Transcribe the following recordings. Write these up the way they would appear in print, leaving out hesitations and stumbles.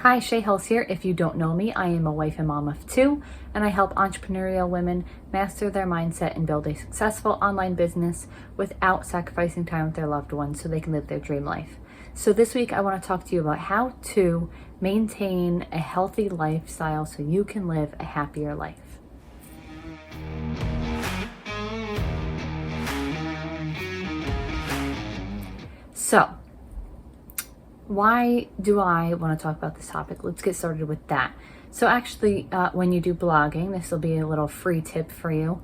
Hi, Shea Hulse here. If you don't know me, I am a wife and mom of two, and I help entrepreneurial women master their mindset and build a successful online business without sacrificing time with their loved ones so they can live their dream life. So this week, I want to talk to you about how to maintain a healthy lifestyle so you can live a happier life. So, why do I want to talk about this topic? Let's get started with that. So actually, when you do blogging, this will be a little free tip for you.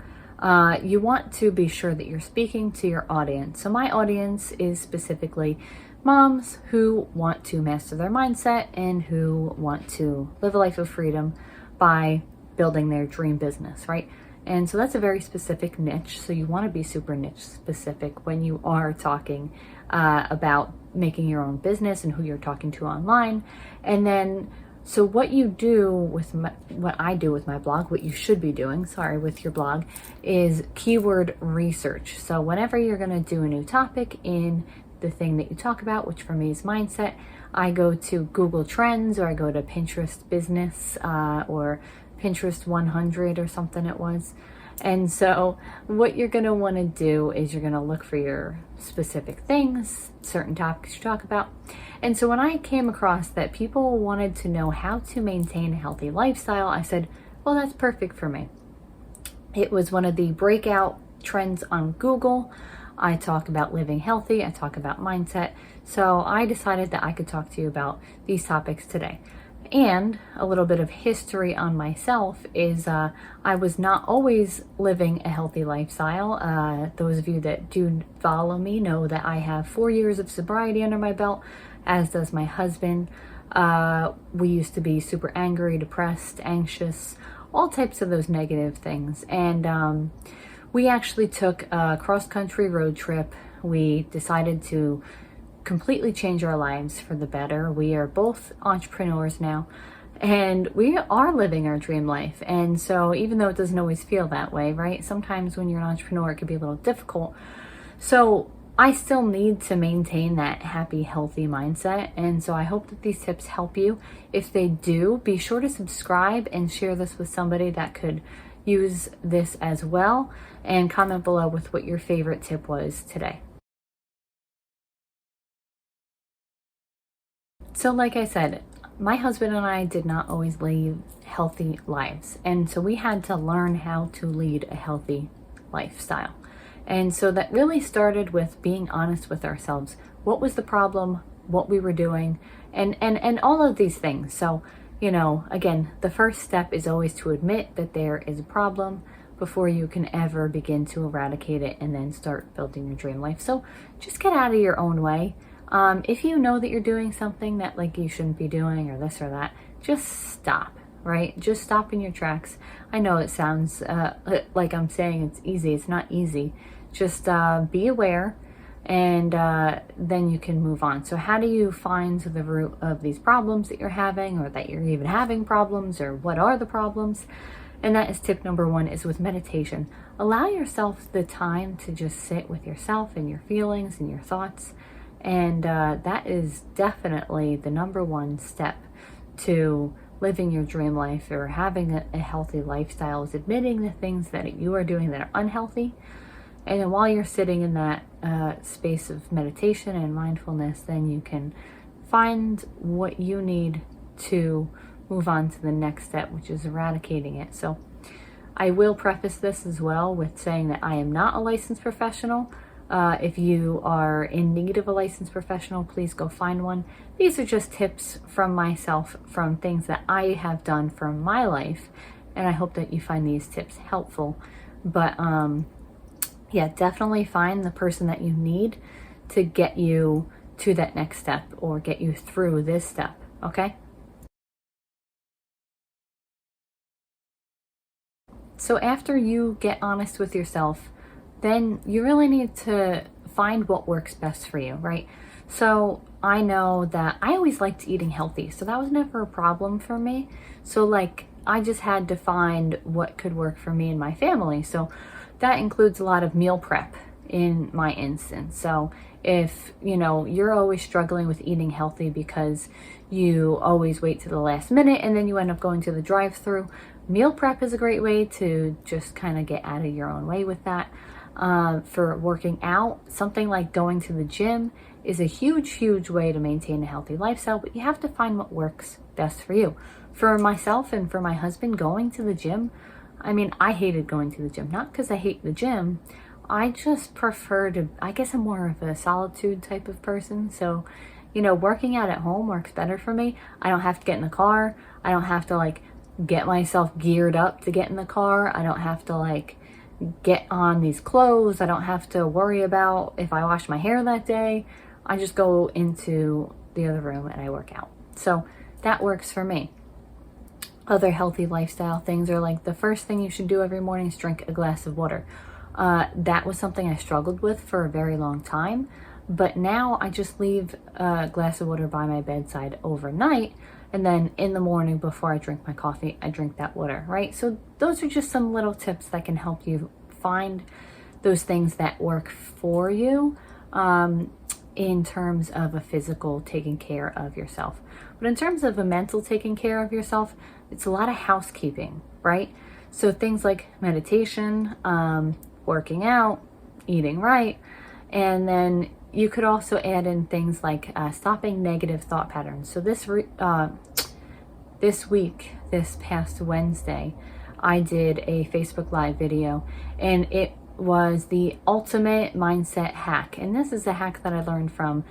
You want to be sure that you're speaking to your audience. So my audience is specifically moms who want to master their mindset and who want to live a life of freedom by building their dream business, right? And so that's a very specific niche. So you want to be super niche specific when you are talking about making your own business and who you're talking to online. And then, so what you do with what I do with my blog, what you should be doing, with your blog, is keyword research. So whenever you're going to do a new topic in the thing that you talk about, which for me is mindset, I go to Google Trends, or I go to Pinterest Business, or Pinterest 100 or something it was. And so what you're going to want to do is you're going to look for your specific things, certain topics you talk about. And so when I came across that people wanted to know how to maintain a healthy lifestyle, I said, well, that's perfect for me. It was one of the breakout trends on Google. I talk about living healthy. I talk about mindset. So I decided that I could talk to you about these topics today. And a little bit of history on myself is I was not always living a healthy lifestyle. Those of you that do follow me know that I have 4 years of sobriety under my belt, as does my husband. We used to be super angry, depressed, anxious, all types of those negative things. And we actually took a cross-country road trip. We decided to completely change our lives for the better. We are both entrepreneurs now, and we are living our dream life. And so even though it doesn't always feel that way, right? Sometimes when you're an entrepreneur, it can be a little difficult. So I still need to maintain that happy, healthy mindset. And so I hope that these tips help you. If they do, be sure to subscribe and share this with somebody that could use this as well. And comment below with what your favorite tip was today. So like I said, my husband and I did not always lead healthy lives. And so we had to learn how to lead a healthy lifestyle. And so that really started with being honest with ourselves. What was the problem, what we were doing, and all of these things. So, again, the first step is always to admit that there is a problem before you can ever begin to eradicate it and then start building your dream life. So just get out of your own way. If you know that you're doing something that you shouldn't be doing, or this or that, just stop, right? Just stop in your tracks. I know it sounds like I'm saying it's easy. It's not easy. Just be aware, and then you can move on. So how do you find the root of these problems that you're having, or that you're even having problems, or what are the problems? And that is tip number 1, is with meditation. Allow yourself the time to just sit with yourself and your feelings and your thoughts. And that is definitely the number 1 step to living your dream life, or having a healthy lifestyle, is admitting the things that you are doing that are unhealthy. And then while you're sitting in that space of meditation and mindfulness, then you can find what you need to move on to the next step, which is eradicating it. So I will preface this as well with saying that I am not a licensed professional. If you are in need of a licensed professional, please go find one. These are just tips from myself, from things that I have done from my life, and I hope that you find these tips helpful. But yeah, definitely find the person that you need to get you to that next step, or get you through this step, okay? So after you get honest with yourself, then you really need to find what works best for you, right? So I know that I always liked eating healthy, so that was never a problem for me. So I just had to find what could work for me and my family. So that includes a lot of meal prep in my instance. So If, you're always struggling with eating healthy because you always wait to the last minute and then you end up going to the drive-thru, meal prep is a great way to just kind of get out of your own way with that. For working out, something like going to the gym is a huge way to maintain a healthy lifestyle, but you have to find what works best for you. For myself and for my husband, going to the gym, I hated going to the gym, not because I hate the gym. I just prefer to, I guess I'm more of a solitude type of person. So, working out at home works better for me. I don't have to get in the car. I don't have to get myself geared up to get in the car. I don't have to get on these clothes. I don't have to worry about if I wash my hair that day. I just go into the other room and I work out. So that works for me. Other healthy lifestyle things are the first thing you should do every morning is drink a glass of water. That was something I struggled with for a very long time, but now I just leave a glass of water by my bedside overnight, and then in the morning before I drink my coffee, I drink that water, right? So those are just some little tips that can help you find those things that work for you in terms of a physical taking care of yourself. But in terms of a mental taking care of yourself, it's a lot of housekeeping, right? So things like meditation, working out, eating right, and then you could also add in things like stopping negative thought patterns. So this past Wednesday, I did a Facebook Live video, and it was the ultimate mindset hack. And this is a hack that I learned from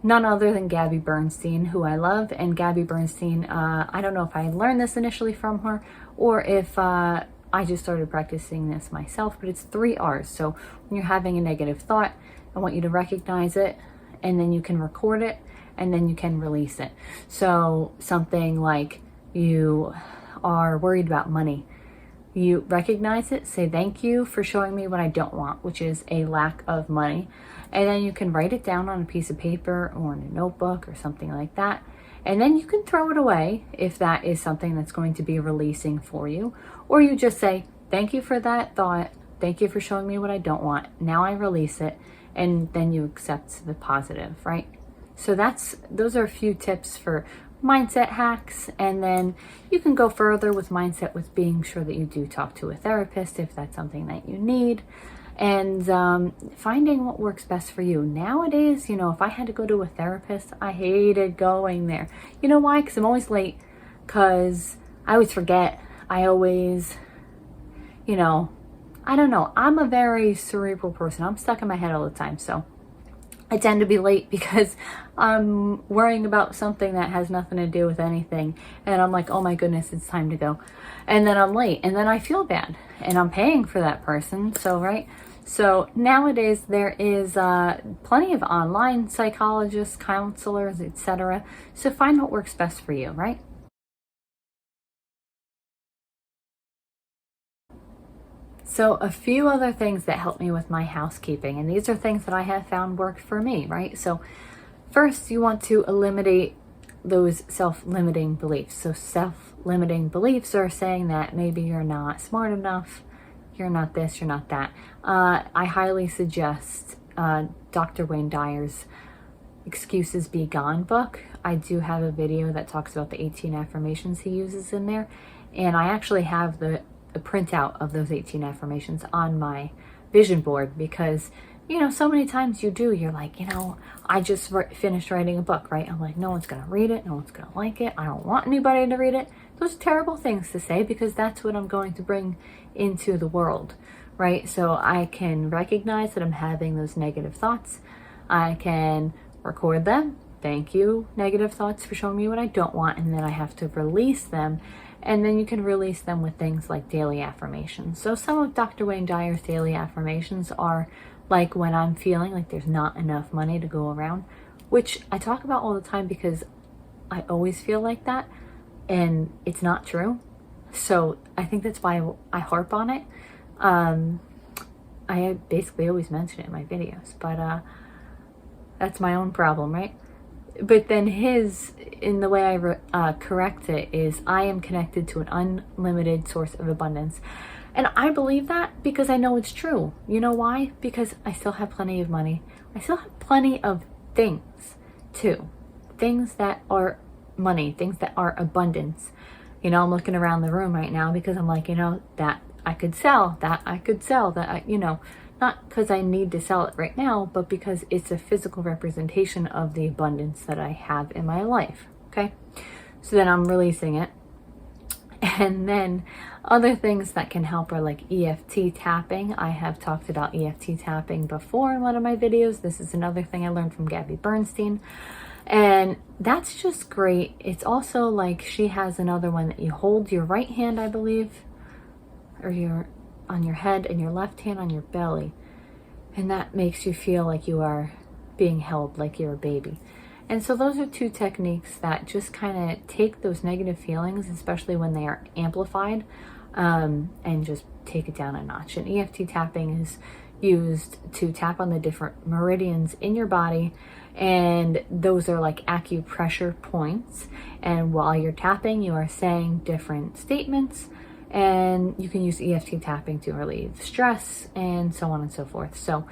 none other than Gabby Bernstein, who I love. And Gabby Bernstein, I don't know if I learned this initially from her or if I just started practicing this myself, but it's 3 R's. So when you're having a negative thought, I want you to recognize it, and then you can record it, and then you can release it. So something like you are worried about money. You recognize it, say thank you for showing me what I don't want, which is a lack of money. And then you can write it down on a piece of paper or in a notebook or something like that. And then you can throw it away if that is something that's going to be releasing for you. Or you just say, thank you for that thought. Thank you for showing me what I don't want. Now I release it. And then you accept the positive, right? So those are a few tips for mindset hacks. And then you can go further with mindset with being sure that you do talk to a therapist if that's something that you need. And finding what works best for you. Nowadays, if I had to go to a therapist, I hated going there. You know why? Because I'm always late. Because I always forget. I always, I don't know. I'm a very cerebral person. I'm stuck in my head all the time. So I tend to be late because I'm worrying about something that has nothing to do with anything. And I'm like, oh my goodness, it's time to go. And then I'm late. And then I feel bad. And I'm paying for that person. So, right? So nowadays there is plenty of online psychologists, counselors, etc. So find what works best for you, right? So a few other things that help me with my housekeeping, and these are things that I have found work for me, right? So first, you want to eliminate those self-limiting beliefs. So self-limiting beliefs are saying that maybe you're not smart enough, you're not this, you're not that. I highly suggest Dr. Wayne Dyer's Excuses Be Gone book. I do have a video that talks about the 18 affirmations he uses in there, and I actually have the printout of those 18 affirmations on my vision board because so many times you're like, I just finished writing a book, right? I'm like, no one's gonna read it, no one's gonna like it, I don't want anybody to read it. Those are terrible things to say because that's what I'm going to bring into the world, right? So I can recognize that I'm having those negative thoughts. I can record them. Thank you, negative thoughts, for showing me what I don't want, and then I have to release them. And then you can release them with things like daily affirmations. So some of Dr. Wayne Dyer's daily affirmations are like when I'm feeling like there's not enough money to go around, which I talk about all the time because I always feel like that and it's not true. So I think that's why I harp on it. I basically always mention it in my videos, but that's my own problem, right? But then in the way I correct it is, I am connected to an unlimited source of abundance. And I believe that because I know it's true. You know why? Because I still have plenty of money. I still have plenty of things too. Things that are money, things that are abundance. You know, I'm looking around the room right now because I'm like, you know, that I could sell, that I could sell, that I, you know, not because I need to sell it right now, but because it's a physical representation of the abundance that I have in my life. Okay. So then I'm releasing it. And then other things that can help are like EFT tapping. I have talked about EFT tapping before in one of my videos. This is another thing I learned from Gabby Bernstein. And that's just great. It's also like she has another one that you hold your right hand, I believe, or your on your head and your left hand on your belly. And that makes you feel like you are being held like you're a baby. And so those are two techniques that just kind of take those negative feelings, especially when they are amplified, and just take it down a notch. And EFT tapping is used to tap on the different meridians in your body, and those are like acupressure points. And while you're tapping, you are saying different statements, and you can use EFT tapping to relieve stress and so on and so forth. So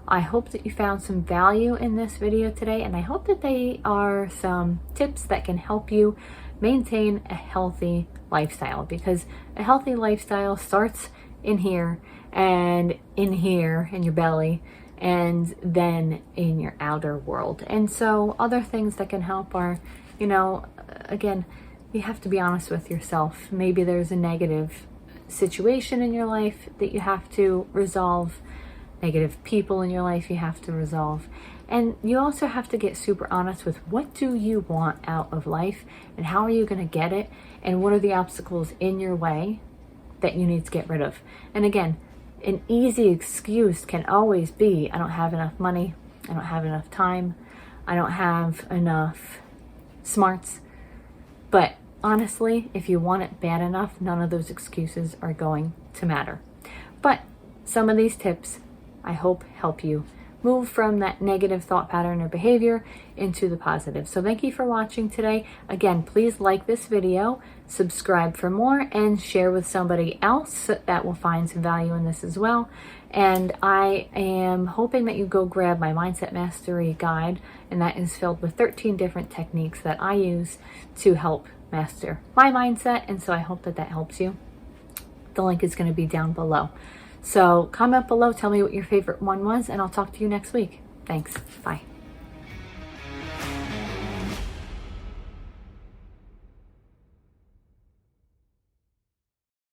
I hope that you found some value in this video today, and I hope that they are some tips that can help you maintain a healthy lifestyle, because a healthy lifestyle starts in here and in here in your belly and then in your outer world. And so other things that can help are, you know, again, you have to be honest with yourself. Maybe there's a negative situation in your life that you have to resolve, negative people in your life you have to resolve. And you also have to get super honest with what do you want out of life and how are you going to get it, and what are the obstacles in your way that you need to get rid of. And again, an easy excuse can always be, I don't have enough money, I don't have enough time, I don't have enough smarts. But honestly, if you want it bad enough, none of those excuses are going to matter. But some of these tips, I hope, help you move from that negative thought pattern or behavior into the positive. So thank you for watching today. Again, please like this video, subscribe for more, and share with somebody else that will find some value in this as well. And I am hoping that you go grab my Mindset Mastery Guide, and that is filled with 13 different techniques that I use to help master my mindset. And so I hope that that helps you. The link is going to be down below. So comment below, tell me what your favorite one was, and I'll talk to you next week. Thanks. Bye.